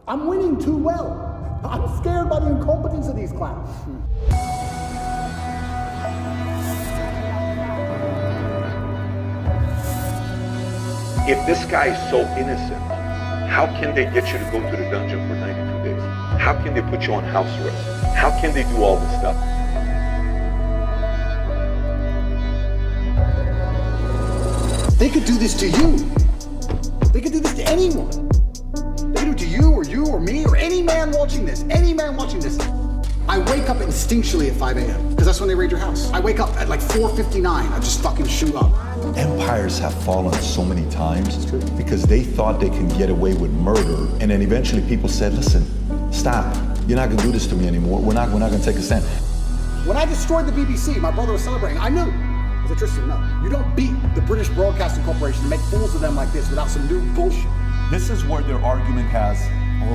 I'm winning too well. I'm scared by the incompetence of these clowns. If this guy is so innocent, how can they get you to go to the dungeon for 92 days? How can they put you on house arrest? How can they do all this stuff? They could do this to you. They could do this to anyone. They could do it to you or me or any man watching this. Any man watching this. I wake up instinctually at 5 a.m. because that's when they raid your house. I wake up at like 4:59. I just fucking shoot up. Empires have fallen so many times because they thought they can get away with murder, and then eventually people said, listen, stop. You're not gonna do this to me anymore. We're not gonna take a stand. When I destroyed the BBC, my brother was celebrating. I knew. I said, Tristan, no. You don't beat the British Broadcasting Corporation and make fools of them like this without some new bullshit. This is where their argument has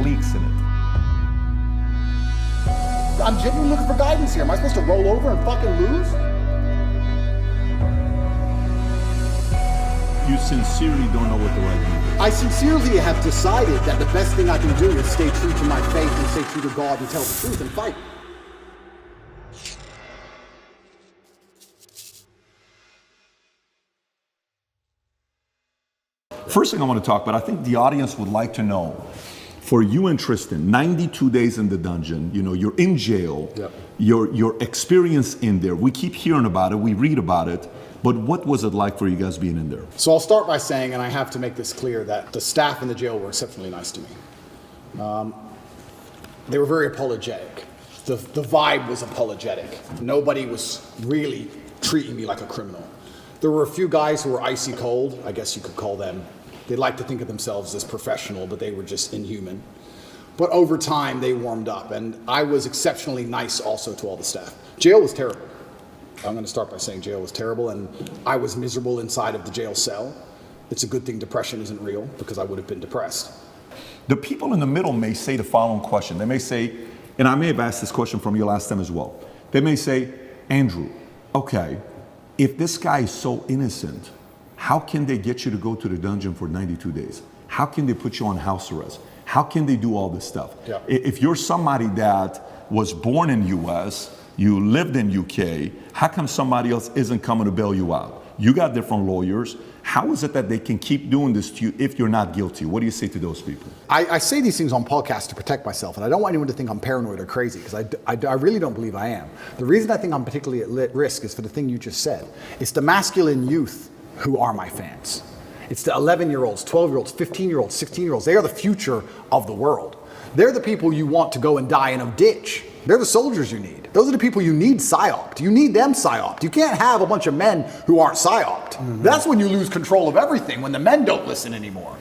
leaks in it. I'm genuinely looking for guidance here. Am I supposed to roll over and fucking lose? You sincerely don't know what the right thing is. I sincerely have decided that the best thing I can do is stay true to my faith and stay true to God and tell the truth and fight. First thing I want to talk about, I think the audience would like to know, for you and Tristan, 92 days in the dungeon, you know, you're in jail, Yep. your experience in there, we keep hearing about it, we read about it, but what was it like for you guys being in there? So I'll start by saying, and I have to make this clear, that the staff in the jail were exceptionally nice to me. They were very apologetic. The vibe was apologetic. Nobody was really treating me like a criminal. There were a few guys who were icy cold, I guess you could call them. They like to think of themselves as professional, but they were just inhuman. But over time, they warmed up, and I was exceptionally nice also to all the staff. Jail was terrible. I'm going to start by saying jail was terrible, and I was miserable inside of the jail cell. It's a good thing depression isn't real, because I would have been depressed. The people in the middle may say the following question. They may say, and I may have asked this question from you last time as well. They may say, Andrew, okay, if this guy is so innocent, how can they get you to go to the dungeon for 92 days? How can they put you on house arrest? How can they do all this stuff? Yeah. If you're somebody that was born in US, you lived in UK, how come somebody else isn't coming to bail you out? You got different lawyers. How is it that they can keep doing this to you if you're not guilty? What do you say to those people? I say these things on podcasts to protect myself, and I don't want anyone to think I'm paranoid or crazy, because I really don't believe I am. The reason I think I'm particularly at risk is for the thing you just said. It's the masculine youth who are my fans. It's the 11-year-olds, 12-year-olds, 15-year-olds, 16-year-olds. They are the future of the world. They're the people you want to go and die in a ditch. They're the soldiers you need. Those are the people you need psyoped. You need them psyoped. You can't have a bunch of men who aren't psyoped. Mm-hmm. That's when you lose control of everything, when the men don't listen anymore.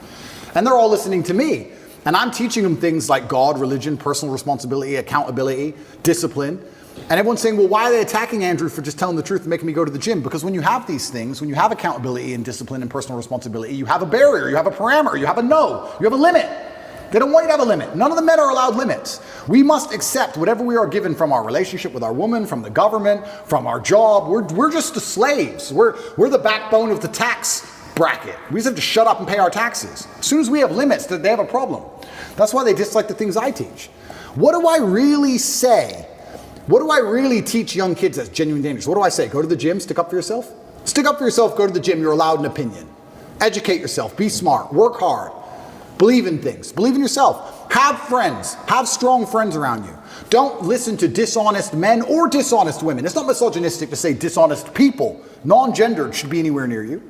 And they're all listening to me. And I'm teaching them things like God, religion, personal responsibility, accountability, discipline. And everyone's saying, well, why are they attacking Andrew for just telling the truth and making me go to the gym? Because when you have these things, when you have accountability and discipline and personal responsibility, you have a barrier, you have a parameter, you have a no, you have a limit. They don't want you to have a limit. None of the men are allowed limits. We must accept whatever we are given from our relationship with our woman, from the government, from our job. We're just the slaves. We're the backbone of the tax bracket. We just have to shut up and pay our taxes. As soon as we have limits, they have a problem. That's why they dislike the things I teach. What do I really say? What do I really teach young kids that's genuinely dangerous? What do I say? Go to the gym, stick up for yourself? Stick up for yourself, go to the gym, you're allowed an opinion. Educate yourself, be smart, work hard. Believe in things. Believe in yourself. Have friends. Have strong friends around you. Don't listen to dishonest men or dishonest women. It's not misogynistic to say dishonest people. Non-gendered should be anywhere near you.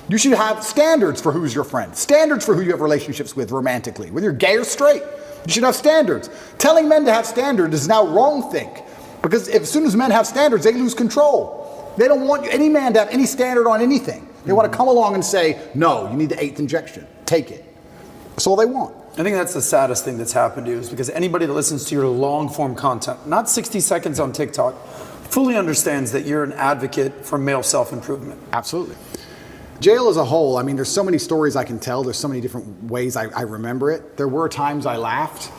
You should have standards for who's your friend. Standards for who you have relationships with romantically. Whether you're gay or straight. You should have standards. Telling men to have standards is now wrong think. Because as soon as men have standards, they lose control. They don't want any man to have any standard on anything. They want to come along and say, no, you need the 8th injection. Take it. That's all they want. I think that's the saddest thing that's happened to you, is because anybody that listens to your long form content, not 60 seconds on TikTok, fully understands that you're an advocate for male self-improvement. Absolutely. Jail as a whole, I mean, there's so many stories I can tell. There's so many different ways I remember it. There were times I laughed.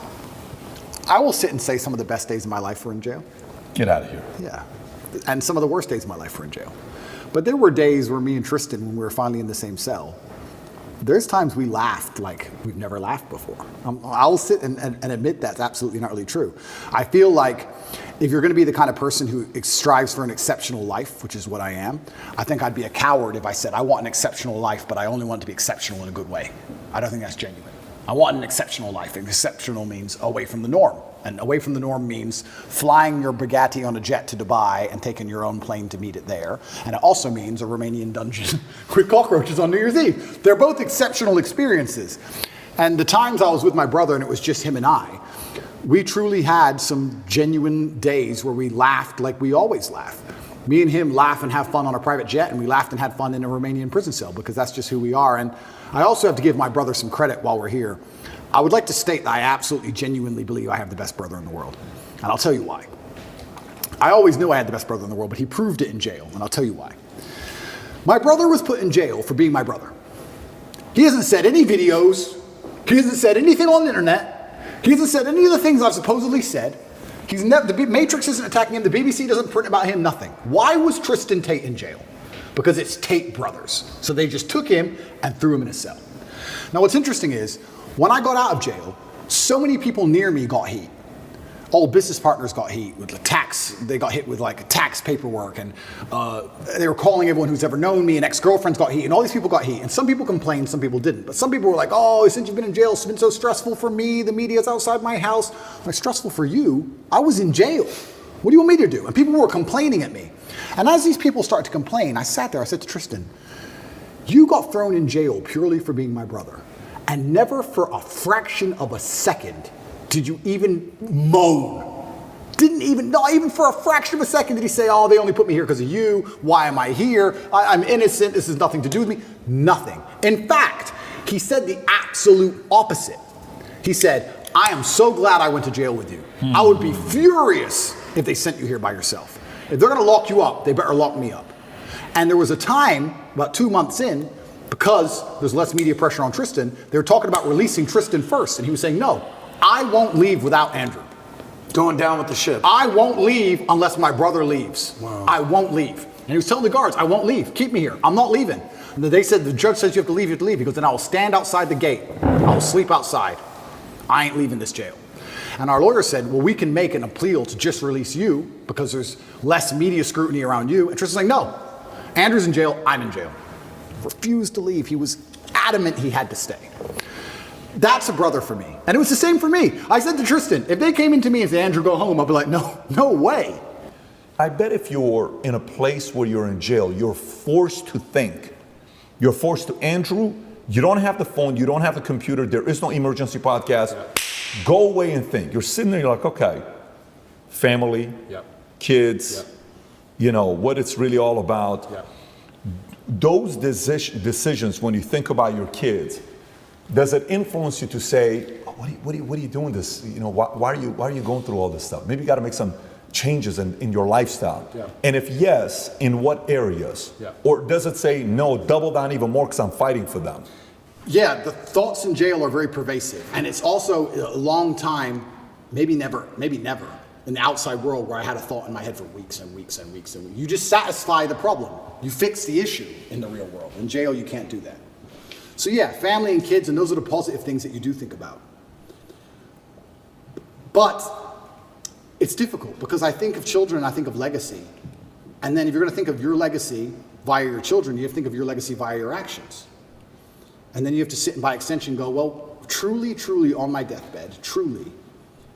I will sit and say some of the best days of my life were in jail. Get out of here. Yeah. And some of the worst days of my life were in jail. But there were days where me and Tristan, when we were finally in the same cell, there's times we laughed like we've never laughed before. I'll sit and admit that's absolutely not really true. I feel like if you're going to be the kind of person who strives for an exceptional life, which is what I am, I think I'd be a coward if I said I want an exceptional life, but I only want it to be exceptional in a good way. I don't think that's genuine. I want an exceptional life. And exceptional means away from the norm. And away from the norm means flying your Bugatti on a jet to Dubai and taking your own plane to meet it there. And it also means a Romanian dungeon with cockroaches on New Year's Eve. They're both exceptional experiences. And the times I was with my brother and it was just him and I, we truly had some genuine days where we laughed like we always laugh. Me and him laugh and have fun on a private jet, and we laughed and had fun in a Romanian prison cell because that's just who we are. And I also have to give my brother some credit while we're here. I would like to state that I absolutely genuinely believe I have the best brother in the world. And I'll tell you why. I always knew I had the best brother in the world, but he proved it in jail, and I'll tell you why. My brother was put in jail for being my brother. He hasn't said any videos. He hasn't said anything on the internet. He hasn't said any of the things I've supposedly said. He's never, the Matrix isn't attacking him. The BBC doesn't print about him, nothing. Why was Tristan Tate in jail? Because it's Tate brothers. So they just took him and threw him in a cell. Now what's interesting is, when I got out of jail, so many people near me got heat. Old business partners got heat with the tax. They got hit with like tax paperwork, and they were calling everyone who's ever known me, and ex-girlfriends got heat, and all these people got heat. And some people complained, some people didn't. But some people were like, oh, since you've been in jail, it's been so stressful for me. The media's outside my house. Like, stressful for you? I was in jail. What do you want me to do? And people were complaining at me. And as these people started to complain, I sat there, I said to Tristan, you got thrown in jail purely for being my brother. And never for a fraction of a second did you even moan. Not even for a fraction of a second did he say, oh, they only put me here because of you. Why am I here? I'm innocent. This has nothing to do with me. Nothing. In fact, he said the absolute opposite. He said, I am so glad I went to jail with you. I would be furious if they sent you here by yourself. If they're going to lock you up, they better lock me up. And there was a time, about 2 months in, because there's less media pressure on Tristan, they were talking about releasing Tristan first. And he was saying, no, I won't leave without Andrew. Going down with the ship. I won't leave unless my brother leaves. Wow. I won't leave. And he was telling the guards, I won't leave. Keep me here. I'm not leaving. And they said, the judge says you have to leave, you have to leave. He goes, then I will stand outside the gate. I will sleep outside. I ain't leaving this jail. And our lawyer said, well, we can make an appeal to just release you because there's less media scrutiny around you. And Tristan's like, no, Andrew's in jail, I'm in jail. Refused to leave. He was adamant he had to stay. That's a brother for me. And it was the same for me. I said to Tristan, if they came into me and said, Andrew, go home, I'd be like, no way. I bet if you're in a place where you're in jail, you're forced to think. You're forced to, Andrew, you don't have the phone, you don't have the computer, there is no emergency podcast. Yeah. Go away and think. You're sitting there, you're like, okay, family, kids, you know, what it's really all about. Yeah. Those decisions, when you think about your kids, does it influence you to say, oh, what are you doing this? You know, why are you going through all this stuff? Maybe you got to make some changes in your lifestyle. Yeah. And if yes, in what areas? Yeah. Or does it say, no, double down even more because I'm fighting for them? Yeah, the thoughts in jail are very pervasive. And it's also a long time, maybe never, in the outside world where I had a thought in my head for weeks and weeks and weeks and weeks. You just satisfy the problem. You fix the issue in the real world. In jail, you can't do that. So yeah, family and kids, and those are the positive things that you do think about. But it's difficult because I think of children, I think of legacy. And then if you're going to think of your legacy via your children, you have to think of your legacy via your actions. And then you have to sit and by extension go, well, truly, truly on my deathbed, truly,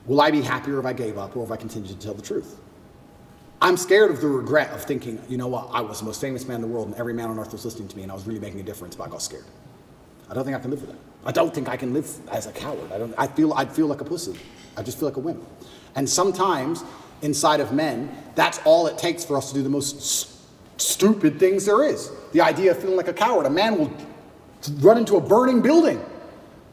will I be happier if I gave up or if I continued to tell the truth? I'm scared of the regret of thinking, you know what, I was the most famous man in the world and every man on earth was listening to me and I was really making a difference, but I got scared. I don't think I can live with that. I don't think I can live as a coward. I'd feel like a pussy. I just feel like a wimp. And sometimes inside of men, that's all it takes for us to do the most stupid things there is. The idea of feeling like a coward. A man will run into a burning building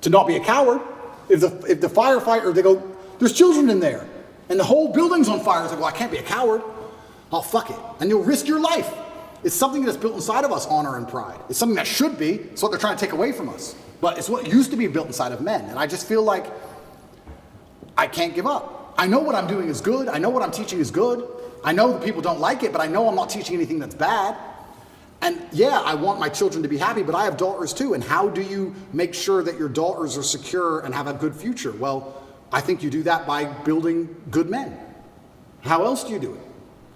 to not be a coward. If the firefighter, they go, there's children in there, and the whole building's on fire. It's like, well, I can't be a coward. Oh, fuck it. And you'll risk your life. It's something that's built inside of us, honor and pride. It's something that should be. It's what they're trying to take away from us. But it's what used to be built inside of men. And I just feel like I can't give up. I know what I'm doing is good. I know what I'm teaching is good. I know that people don't like it, but I know I'm not teaching anything that's bad. And yeah, I want my children to be happy, but I have daughters too. And how do you make sure that your daughters are secure and have a good future? Well, I think you do that by building good men. How else do you do it?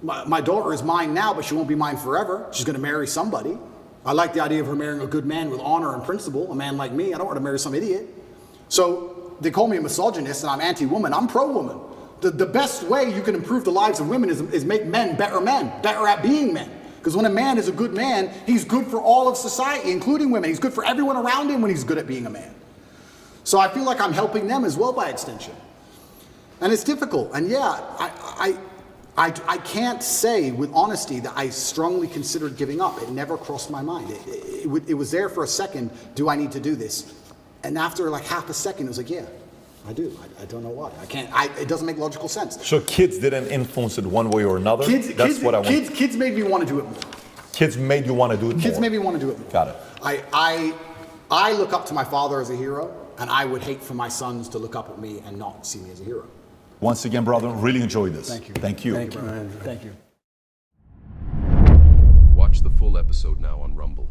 My daughter is mine now, but she won't be mine forever. She's going to marry somebody. I like the idea of her marrying a good man with honor and principle, a man like me. I don't want to marry some idiot. So they call me a misogynist and I'm anti-woman. I'm pro-woman. The best way you can improve the lives of women is make men, better at being men. Because when a man is a good man, he's good for all of society, including women. He's good for everyone around him when he's good at being a man. So I feel like I'm helping them as well by extension. And it's difficult. And yeah, I can't say with honesty that I strongly considered giving up. It never crossed my mind. It was there for a second. Do I need to do this? And after like half a second, it was like, yeah, I do. I don't know why. I can't. It doesn't make logical sense. So kids didn't influence it one way or another? Kids made me want to do it more. Kids made you want to do it more? Kids made me want to do it more. Got it. I look up to my father as a hero, and I would hate for my sons to look up at me and not see me as a hero. Once again, brother, really enjoyed this. Thank you. Thank you. Thank you. Thank you. Watch the full episode now on Rumble.